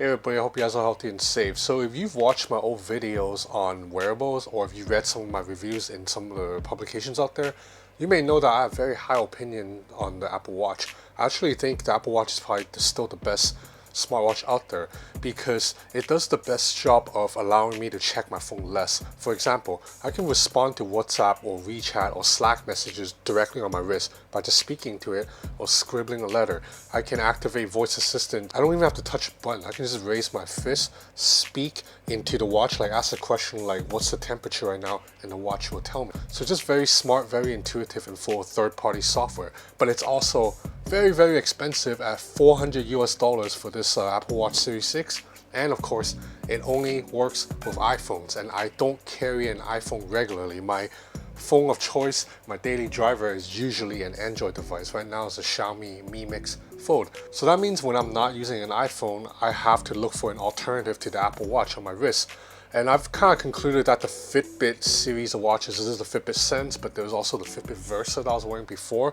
Hey everybody, I hope you guys are healthy and safe. So if you've watched my old videos on wearables or if you read some of my reviews in some of the publications out there, you may know that I have a very high opinion on the Apple Watch. I actually think the Apple Watch is probably still the best smartwatch out there because it does the best job of allowing me to check my phone less. For example, I can respond to WhatsApp or WeChat or Slack messages directly on my wrist by just speaking to it or scribbling a letter. I can activate voice assistant. I don't even have to touch a button. I can just raise my fist, speak into the watch, like ask a question like what's the temperature right now, and the watch will tell me. So just very smart, very intuitive, and full of third-party software. But it's also very expensive at $400 for this Apple Watch Series 6, and of course it only works with iPhones, and I don't carry an iPhone regularly. My phone of choice, my daily driver, is usually an Android device. Right now it's a Xiaomi Mi Mix Fold. So that means when I'm not using an iPhone, I have to look for an alternative to the Apple Watch on my wrist. And I've kind of concluded that the Fitbit series of watches, this is the Fitbit Sense, but there's also the Fitbit Versa that I was wearing before.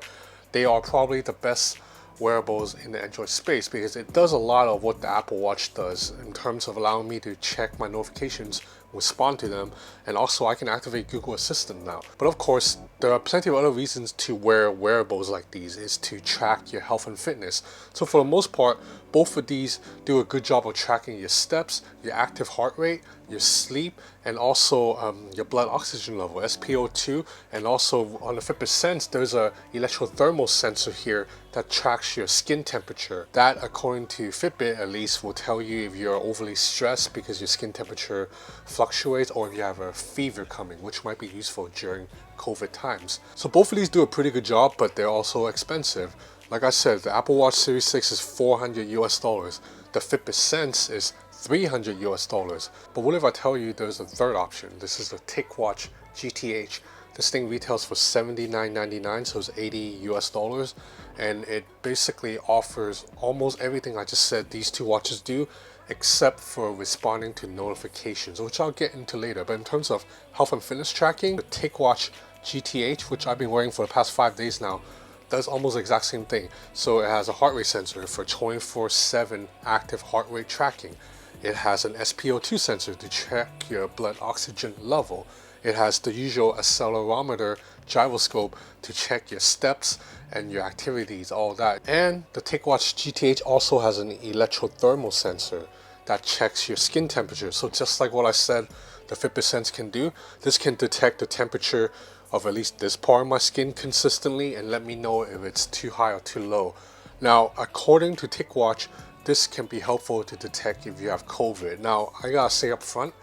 They are probably the best wearables in the Android space because it does a lot of what the Apple Watch does in terms of allowing me to check my notifications, respond to them, and also I can activate Google Assistant now. But of course, there are plenty of other reasons to wear wearables like these, is to track your health and fitness. So for the most part, both of these do a good job of tracking your steps, your active heart rate, your sleep, and also your blood oxygen level, SpO2, and also on the Fitbit Sense, there's a Electro sensor here that tracks your skin temperature. That, according to Fitbit at least, will tell you if you're overly stressed because your skin temperature fluctuates or if you have a fever coming, which might be useful during COVID times. So both of these do a pretty good job, but they're also expensive. Like I said, the Apple Watch Series 6 is $400. The Fitbit Sense is $300. But what if I tell you there's a third option? This is the TicWatch GTH. This thing retails for $79.99, so it's $80, and it basically offers almost everything I just said these two watches do, except for responding to notifications, which I'll get into later. But in terms of health and fitness tracking, the TicWatch GTH, which I've been wearing for the past 5 days now, does almost the exact same thing. So it has a heart rate sensor for 24/7 active heart rate tracking. It has an SpO2 sensor to check your blood oxygen level. It has the usual accelerometer gyroscope to check your steps and your activities, all that. And the TicWatch GTH also has an electrothermal sensor that checks your skin temperature. So just like what I said the Fitbit Sense can do, this can detect the temperature of at least this part of my skin consistently and let me know if it's too high or too low. Now, according to TicWatch, this can be helpful to detect if you have COVID. Now, I gotta say up front,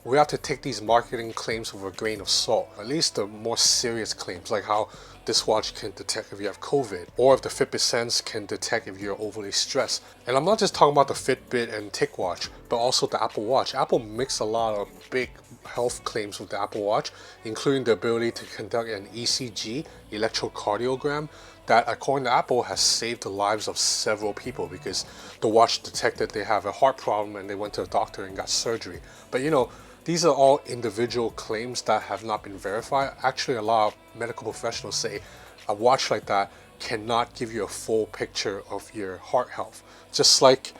we have to take these marketing claims with a grain of salt. At least the more serious claims, like how this watch can detect if you have COVID, or if the Fitbit Sense can detect if you're overly stressed. And I'm not just talking about the Fitbit and TicWatch, but also the Apple Watch. Apple makes a lot of big health claims with the Apple Watch, including the ability to conduct an ECG, electrocardiogram, that according to Apple has saved the lives of several people because the watch detected they have a heart problem and they went to a doctor and got surgery. But you know, these are all individual claims that have not been verified. Actually, a lot of medical professionals say a watch like that cannot give you a full picture of your heart health. Just like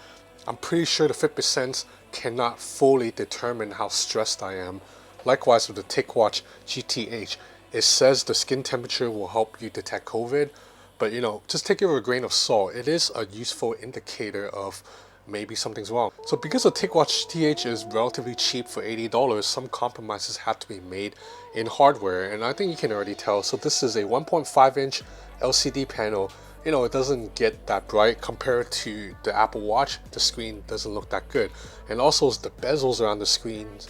I'm pretty sure the Fitbit Sense cannot fully determine how stressed I am. Likewise with the TicWatch GTH, it says the skin temperature will help you detect COVID, but you know, just take it with a grain of salt. It is a useful indicator of maybe something's wrong. So because the TicWatch GTH is relatively cheap for $80, some compromises have to be made in hardware, and I think you can already tell. So this is a 1.5-inch LCD panel. You know, it doesn't get that bright compared to the Apple Watch. The screen doesn't look that good. And also the bezels around the screens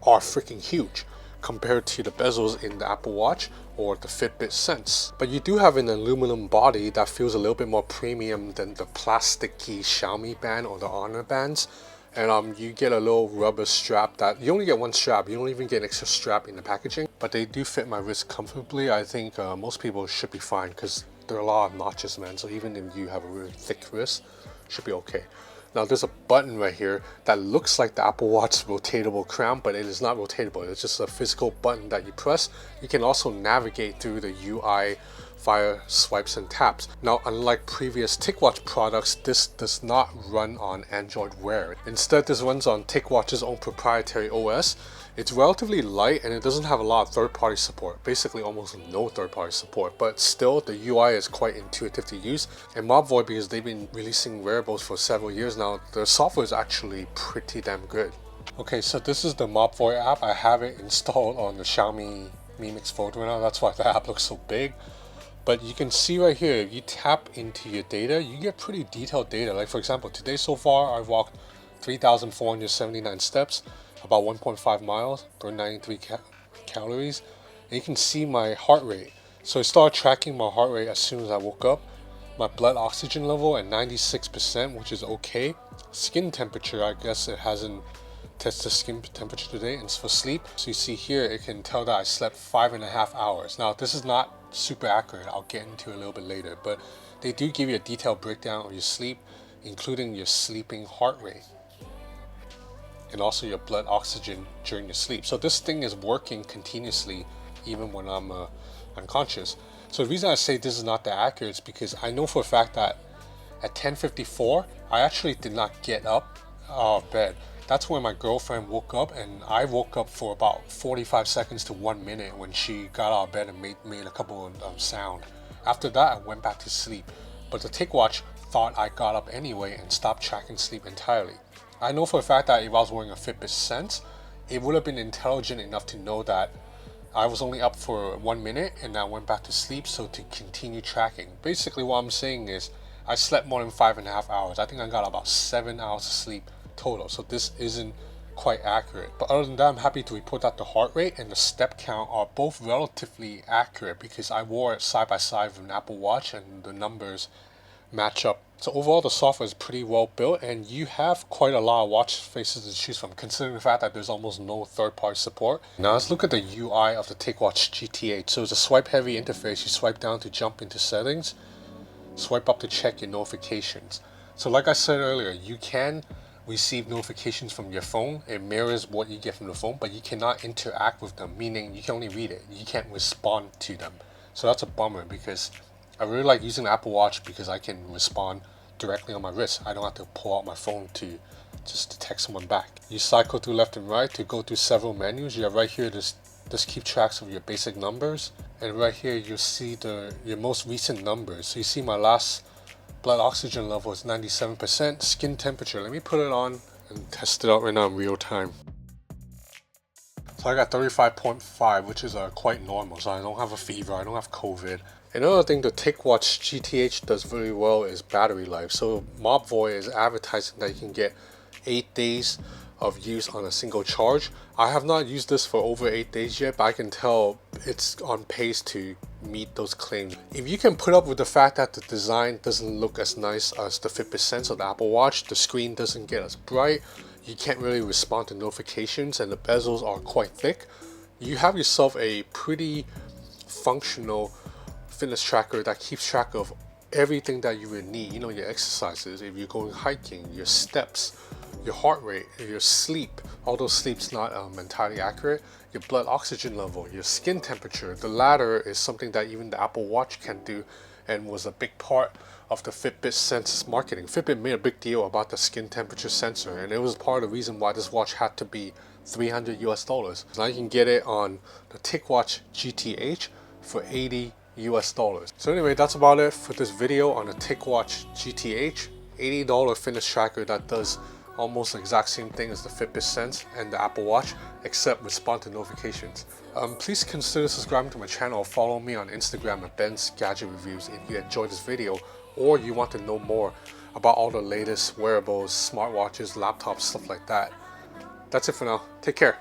are freaking huge compared to the bezels in the Apple Watch or the Fitbit Sense. But you do have an aluminum body that feels a little bit more premium than the plasticky Xiaomi band or the Honor bands. And you get a little rubber strap that you only get one strap. You don't even get an extra strap in the packaging, but they do fit my wrist comfortably. I think most people should be fine because there are a lot of notches, man. So even if you have a really thick wrist, should be okay. Now there's a button right here that looks like the Apple Watch rotatable crown, but it is not rotatable. It's just a physical button that you press. You can also navigate through the UI via swipes and taps. Now, unlike previous TicWatch products, this does not run on Android Wear. Instead, this runs on TicWatch's own proprietary OS. It's relatively light and it doesn't have a lot of third-party support, basically almost no third-party support, but still the UI is quite intuitive to use. And Mobvoi, because they've been releasing wearables for several years now, their software is actually pretty damn good. Okay, so this is the Mobvoi app. I have it installed on the Xiaomi Mi Mix Fold right now. That's why the app looks so big. But you can see right here, if you tap into your data, you get pretty detailed data. Like for example, today so far, I've walked 3,479 steps, about 1.5 miles, burned 93 calories. And you can see my heart rate. So I started tracking my heart rate as soon as I woke up. My blood oxygen level at 96%, which is okay. Skin temperature, I guess it hasn't tested skin temperature today. And for sleep, so you see here, it can tell that I slept 5.5 hours. Now, this is not super accurate. I'll get into it a little bit later, but they do give you a detailed breakdown of your sleep, including your sleeping heart rate and also your blood oxygen during your sleep. So this thing is working continuously even when I'm unconscious. So the reason I say this is not that accurate is because I know for a fact that at 10:54 I actually did not get up out of bed. That's when my girlfriend woke up, and I woke up for about 45 seconds to 1 minute when she got out of bed and made a couple of sound. After that, I went back to sleep. But the TicWatch thought I got up anyway and stopped tracking sleep entirely. I know for a fact that if I was wearing a Fitbit Sense, it would have been intelligent enough to know that I was only up for 1 minute and I went back to sleep, so to continue tracking. Basically what I'm saying is I slept more than 5.5 hours. I think I got about 7 hours of sleep total, so this isn't quite accurate. But other than that, I'm happy to report that the heart rate and the step count are both relatively accurate because I wore it side by side with an Apple Watch and the numbers match up. So overall, the software is pretty well built, and you have quite a lot of watch faces to choose from, considering the fact that there's almost no third-party support. Now let's look at the UI of the TicWatch GTH. So it's a swipe-heavy interface. You swipe down to jump into settings, swipe up to check your notifications. So like I said earlier, you can receive notifications from your phone. It mirrors what you get from the phone, but you cannot interact with them, meaning you can only read it. You can't respond to them. So that's a bummer because I really like using the Apple Watch because I can respond directly on my wrist. I don't have to pull out my phone to text someone back. You cycle through left and right to go through several menus. You have right here this keep tracks of your basic numbers, and right here you'll see your most recent numbers. So you see my last blood oxygen level is 97%. Skin temperature, let me put it on and test it out right now in real time. So I got 35.5, which is quite normal. So I don't have a fever, I don't have COVID. Another thing the TicWatch GTH does very well is battery life. So Mobvoi is advertising that you can get 8 days of use on a single charge. I have not used this for over 8 days yet, but I can tell it's on pace to meet those claims. If you can put up with the fact that the design doesn't look as nice as the Fitbit Sense or the Apple Watch, the screen doesn't get as bright, you can't really respond to notifications, and the bezels are quite thick, you have yourself a pretty functional fitness tracker that keeps track of everything that you would need. You know, your exercises, if you're going hiking, your steps, your heart rate, your sleep, although sleep's not entirely accurate, your blood oxygen level, your skin temperature. The latter is something that even the Apple Watch can do and was a big part of the Fitbit Sense's marketing. Fitbit made a big deal about the skin temperature sensor, and it was part of the reason why this watch had to be $300 US. Now you can get it on the TicWatch GTH for $80 US. So anyway, that's about it for this video on the TicWatch GTH, $80 fitness tracker that does almost the exact same thing as the Fitbit Sense and the Apple Watch, except respond to notifications. Please consider subscribing to my channel or follow me on Instagram at Ben's Gadget Reviews if you enjoyed this video or you want to know more about all the latest wearables, smartwatches, laptops, stuff like that. That's it for now. Take care.